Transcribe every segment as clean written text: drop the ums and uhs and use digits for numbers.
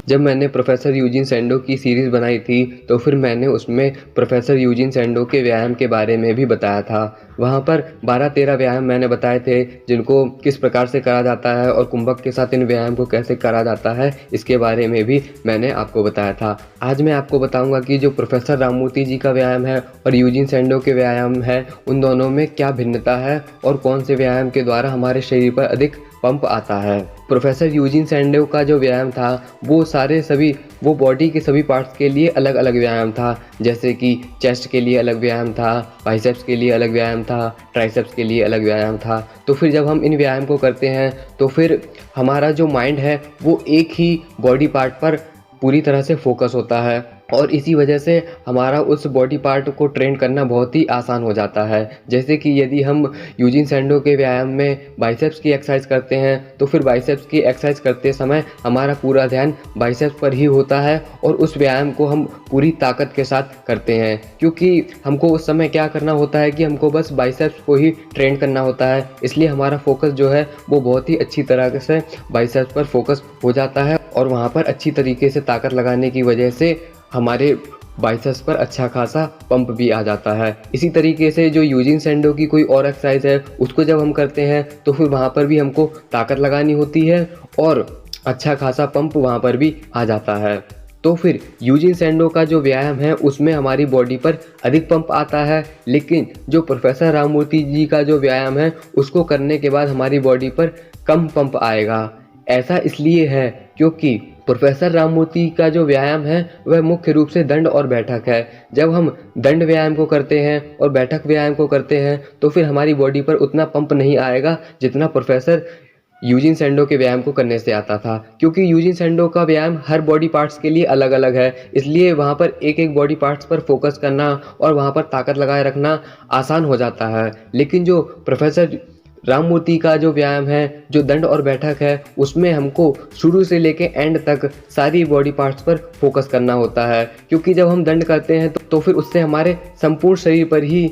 जब मैंने professor Eugene सैंडो की सीरीज़ बनाई थी तो फिर मैंने उसमें प्रोफेसर यूजीन सैंडो के व्यायाम के बारे में भी बताया था। वहाँ पर 12-13 व्यायाम मैंने बताए थे जिनको किस प्रकार से करा जाता है और कुंभक के साथ इन व्यायाम को कैसे करा जाता है, इसके बारे में भी मैंने आपको बताया था। आज मैं आपको बताऊंगा कि जो प्रोफेसर राममूर्ति जी का व्यायाम है और यूजीन सैंडो के व्यायाम है, उन दोनों में क्या भिन्नता है और कौन से व्यायाम के द्वारा हमारे शरीर पर अधिक पंप आता है। प्रोफेसर यूजीन सैंडो का जो व्यायाम था वो बॉडी के सभी पार्ट्स के लिए अलग अलग व्यायाम था। जैसे कि चेस्ट के लिए अलग व्यायाम था, बाइसेप्स के लिए अलग व्यायाम था, ट्राइसेप्स के लिए अलग व्यायाम था। तो फिर जब हम इन व्यायाम को करते हैं तो फिर हमारा जो माइंड है वो एक ही बॉडी पार्ट पर पूरी तरह से फोकस होता है और इसी वजह से हमारा उस बॉडी पार्ट को ट्रेन करना बहुत ही आसान हो जाता है। जैसे कि यदि हम यूजीन सैंडो के व्यायाम में बाइसेप्स की एक्सरसाइज करते हैं तो फिर बाइसेप्स की एक्सरसाइज करते समय हमारा पूरा ध्यान बाइसेप्स पर ही होता है और उस व्यायाम को हम पूरी ताकत के साथ करते हैं, क्योंकि हमको उस समय क्या करना होता है कि हमको बस बाइसेप्स को ही ट्रेन करना होता है। इसलिए हमारा फोकस जो है वो बहुत ही अच्छी तरह से बाइसेप्स पर फोकस हो जाता है और वहाँ पर अच्छी तरीके से ताकत लगाने की वजह से हमारे बाइसेप्स पर अच्छा खासा पंप भी आ जाता है। इसी तरीके से जो यूजीन सैंडो की कोई और एक्सरसाइज है उसको जब हम करते हैं तो फिर वहाँ पर भी हमको ताकत लगानी होती है और अच्छा खासा पंप वहाँ पर भी आ जाता है। तो फिर यूजीन सैंडो का जो व्यायाम है उसमें हमारी बॉडी पर अधिक पंप आता है, लेकिन जो प्रोफेसर राममूर्ति जी का जो व्यायाम है उसको करने के बाद हमारी बॉडी पर कम पंप आएगा। ऐसा इसलिए है क्योंकि प्रोफेसर राममूर्ति का जो व्यायाम है वह मुख्य रूप से दंड और बैठक है। जब हम दंड व्यायाम को करते हैं और बैठक व्यायाम को करते हैं तो फिर हमारी बॉडी पर उतना पंप नहीं आएगा जितना प्रोफेसर यूजीन सैंडो के व्यायाम को करने से आता था, क्योंकि यूजीन सैंडो का व्यायाम हर बॉडी पार्ट्स के लिए अलग अलग है। इसलिए वहाँ पर एक एक बॉडी पार्ट्स पर फोकस करना और वहाँ पर ताकत लगाए रखना आसान हो जाता है। लेकिन जो प्रोफेसर राममूर्ति का जो व्यायाम है, जो दंड और बैठक है, उसमें हमको शुरू से लेके एंड तक सारी बॉडी पार्ट्स पर फोकस करना होता है, क्योंकि जब हम दंड करते हैं तो फिर उससे हमारे संपूर्ण शरीर पर ही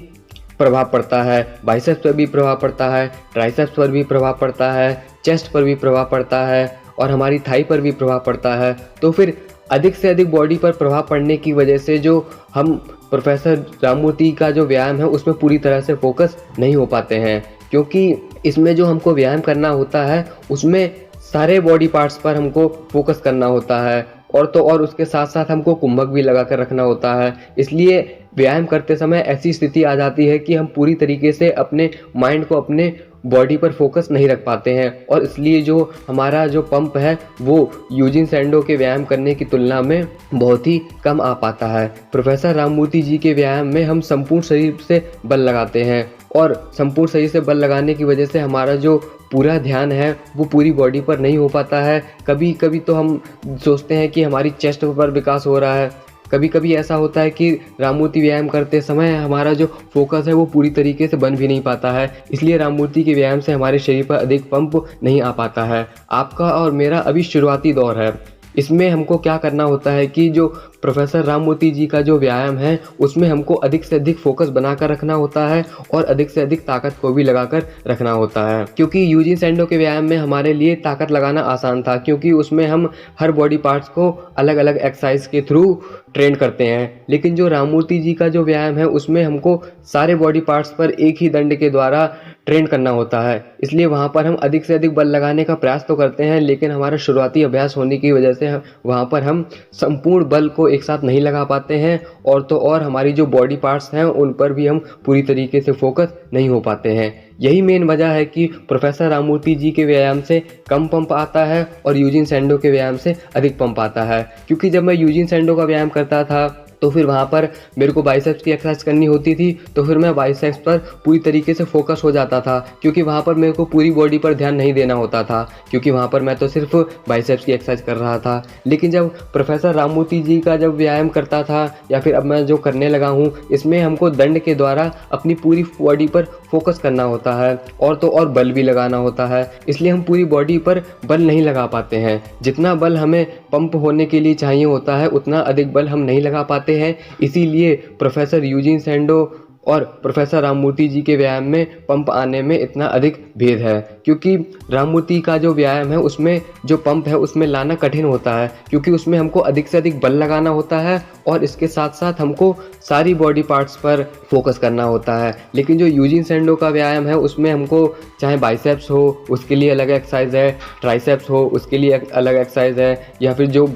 प्रभाव पड़ता है। बाइसेप्स पर भी प्रभाव पड़ता है, ट्राइसेप्स पर भी प्रभाव पड़ता है, चेस्ट पर भी प्रभाव पड़ता है और हमारी थाई पर भी प्रभाव पड़ता है। तो फिर अधिक से अधिक बॉडी पर प्रभाव पड़ने की वजह से जो हम प्रोफेसर राममूर्ति का जो व्यायाम है उसमें पूरी तरह से फोकस नहीं हो पाते हैं, क्योंकि इसमें जो हमको व्यायाम करना होता है उसमें सारे बॉडी पार्ट्स पर हमको फोकस करना होता है और तो और उसके साथ साथ हमको कुंभक भी लगा कर रखना होता है। इसलिए व्यायाम करते समय ऐसी स्थिति आ जाती है कि हम पूरी तरीके से अपने माइंड को अपने बॉडी पर फोकस नहीं रख पाते हैं और इसलिए जो हमारा जो पंप है वो यूजीन सैंडो के व्यायाम करने की तुलना में बहुत ही कम आ पाता है। प्रोफेसर राममूर्ति जी के व्यायाम में हम संपूर्ण शरीर से बल लगाते हैं और संपूर्ण शरीर से बल लगाने की वजह से हमारा जो पूरा ध्यान है वो पूरी बॉडी पर नहीं हो पाता है। कभी कभी तो हम सोचते हैं कि हमारी चेस्ट पर विकास हो रहा है, कभी कभी ऐसा होता है कि राममूर्ति व्यायाम करते समय हमारा जो फोकस है वो पूरी तरीके से बन भी नहीं पाता है। इसलिए राममूर्ति के व्यायाम से हमारे शरीर पर अधिक पंप नहीं आ पाता है। आपका और मेरा अभी शुरुआती दौर है। इसमें हमको क्या करना होता है कि जो प्रोफेसर राममूर्ति जी का जो व्यायाम है उसमें हमको अधिक से अधिक फोकस बनाकर रखना होता है और अधिक से अधिक ताकत को भी लगाकर रखना होता है, क्योंकि यूजीन सैंडो के व्यायाम में हमारे लिए ताकत लगाना आसान था, क्योंकि उसमें हम हर बॉडी पार्ट्स को अलग अलग एक्सरसाइज के थ्रू ट्रेन करते हैं। लेकिन जो राममूर्ति जी का जो व्यायाम है उसमें हमको सारे बॉडी पार्ट्स पर एक ही दंड के द्वारा ट्रेन करना होता है। इसलिए वहाँ पर हम अधिक से अधिक बल लगाने का प्रयास तो करते हैं, लेकिन हमारा शुरुआती अभ्यास होने की वजह से वहाँ पर हम संपूर्ण बल को एक साथ नहीं लगा पाते हैं और तो और हमारी जो बॉडी पार्ट्स हैं उन पर भी हम पूरी तरीके से फोकस नहीं हो पाते हैं। यही मेन वजह है कि प्रोफेसर राममूर्ति जी के व्यायाम से कम पंप आता है और यूजीन सैंडो के व्यायाम से अधिक पंप आता है। क्योंकि जब मैं यूजीन सैंडो का व्यायाम करता था तो फिर वहाँ पर मेरे को बाइसेप्स की एक्सरसाइज करनी होती थी, तो फिर मैं बाइसेप्स पर पूरी तरीके से फोकस हो जाता था, क्योंकि वहाँ पर मेरे को पूरी बॉडी पर ध्यान नहीं देना होता था, क्योंकि वहाँ पर मैं तो सिर्फ बाइसेप्स की एक्सरसाइज कर रहा था। लेकिन जब प्रोफेसर राममूर्ति जी का जब व्यायाम करता था या फिर अब मैं जो करने लगा हूँ, इसमें हमको दंड के द्वारा अपनी पूरी बॉडी पर फोकस करना होता है और तो और बल भी लगाना होता है। इसलिए हम पूरी बॉडी पर बल नहीं लगा पाते हैं। जितना बल हमें पंप होने के लिए चाहिए होता है उतना अधिक बल हम नहीं लगा पाते हैं। इसीलिए प्रोफेसर यूजीन सैंडो और प्रोफेसर राममूर्ति जी के व्यायाम में पंप आने में इतना अधिक भेद है, क्योंकि राममूर्ति का जो व्यायाम है उसमें जो पंप है उसमें लाना कठिन होता है, क्योंकि उसमें हमको अधिक से अधिक बल लगाना होता है और इसके साथ साथ हमको सारी बॉडी पार्ट्स पर फोकस करना होता है। लेकिन जो यूजिन सैंडो का व्यायाम है उसमें हमको चाहे बाइसेप्स हो उसके लिए अलग एक्सरसाइज है, ट्राइसेप्स हो उसके लिए अलग एक्सरसाइज है, या फिर जो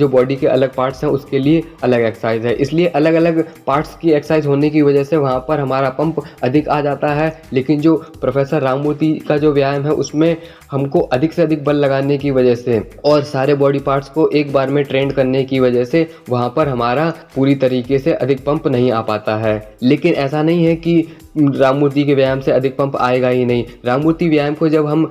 बॉडी के अलग पार्ट्स हैं उसके लिए अलग एक्सरसाइज है। इसलिए अलग अलग पार्ट्स की एक्सरसाइज होने की वजह से वहाँ पर हमारा पंप अधिक आ जाता है। लेकिन जो प्रोफेसर राममूर्ति का जो व्यायाम है उसमें हमको अधिक से अधिक बल लगाने की वजह से और सारे बॉडी पार्ट्स को एक बार में ट्रेंड करने की वजह से वहाँ पर हमारा पूरी तरीके से अधिक पंप नहीं आ पाता है। लेकिन ऐसा नहीं है कि राममूर्ति के व्यायाम से अधिक पंप आएगा ही नहीं। राममूर्ति व्यायाम को जब हम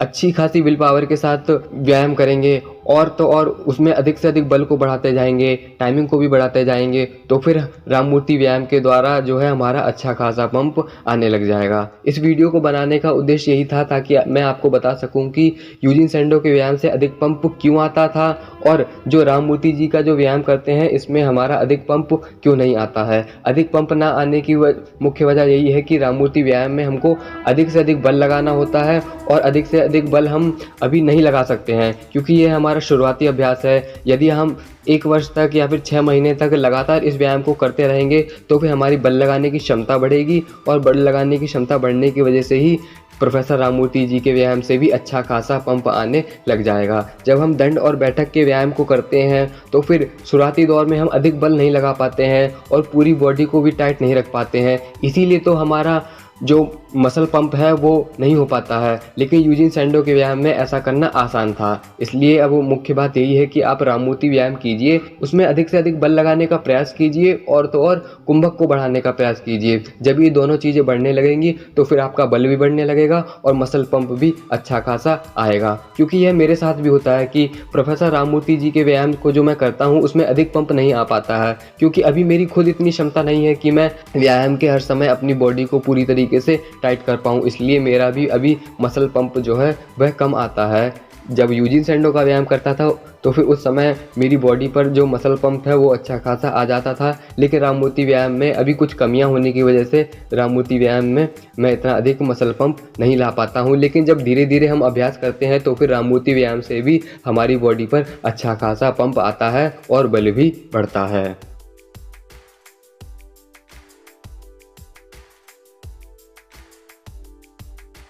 अच्छी खासी विल पावर के साथ व्यायाम करेंगे और तो और उसमें अधिक से अधिक बल को बढ़ाते जाएंगे, टाइमिंग को भी बढ़ाते जाएंगे, तो फिर राममूर्ति व्यायाम के द्वारा जो है हमारा अच्छा खासा पंप आने लग जाएगा। इस वीडियो को बनाने का उद्देश्य यही था ताकि मैं आपको बता सकूं कि यूजिन सैंडो के व्यायाम से अधिक पंप क्यों आता था और जो राममूर्ति जी का जो व्यायाम करते हैं इसमें हमारा अधिक पंप क्यों नहीं आता है। अधिक पंप ना आने की मुख्य वजह यही है कि राममूर्ति व्यायाम में हमको अधिक से अधिक बल लगाना होता है और अधिक से अधिक बल हम अभी नहीं लगा सकते हैं, क्योंकि ये हमारा शुरुआती अभ्यास है। यदि हम 1 वर्ष तक या फिर 6 महीने तक लगातार इस व्यायाम को करते रहेंगे तो फिर हमारी बल लगाने की क्षमता बढ़ेगी और बल लगाने की क्षमता बढ़ने की वजह से ही प्रोफेसर राममूर्ति जी के व्यायाम से भी अच्छा खासा पंप आने लग जाएगा। जब हम दंड और बैठक के व्यायाम को करते हैं तो फिर शुरुआती दौर में हम अधिक बल नहीं लगा पाते हैं और पूरी बॉडी को भी टाइट नहीं रख पाते हैं, इसीलिए तो हमारा जो मसल पंप है वो नहीं हो पाता है। लेकिन यूजिन सैंडो के व्यायाम में ऐसा करना आसान था, इसलिए अब मुख्य बात यही है कि आप राममूर्ति व्यायाम कीजिए, उसमें अधिक से अधिक बल लगाने का प्रयास कीजिए और तो और कुंभक को बढ़ाने का प्रयास कीजिए। जब ये दोनों चीज़ें बढ़ने लगेंगी तो फिर आपका बल भी बढ़ने लगेगा और मसल पंप भी अच्छा खासा आएगा। क्योंकि यह मेरे साथ भी होता है कि प्रोफेसर राममूर्ति जी के व्यायाम को जो मैं करता हूँ उसमें अधिक पंप नहीं आ पाता है, क्योंकि अभी मेरी खुद इतनी क्षमता नहीं है कि मैं व्यायाम के हर समय अपनी बॉडी को पूरी तरीके से टाइट कर पाऊँ, इसलिए मेरा भी अभी मसल पंप जो है वह कम आता है। जब यूजिन सैंडो का व्यायाम करता था तो फिर उस समय मेरी बॉडी पर जो मसल पंप है वो अच्छा खासा आ जाता था, लेकिन राममूर्ति व्यायाम में अभी कुछ कमियां होने की वजह से राममूर्ति व्यायाम में मैं इतना अधिक मसल पंप नहीं ला पाता हूं। लेकिन जब धीरे धीरे हम अभ्यास करते हैं तो फिर राममूर्ति व्यायाम से भी हमारी बॉडी पर अच्छा खासा पंप आता है और बल भी बढ़ता है।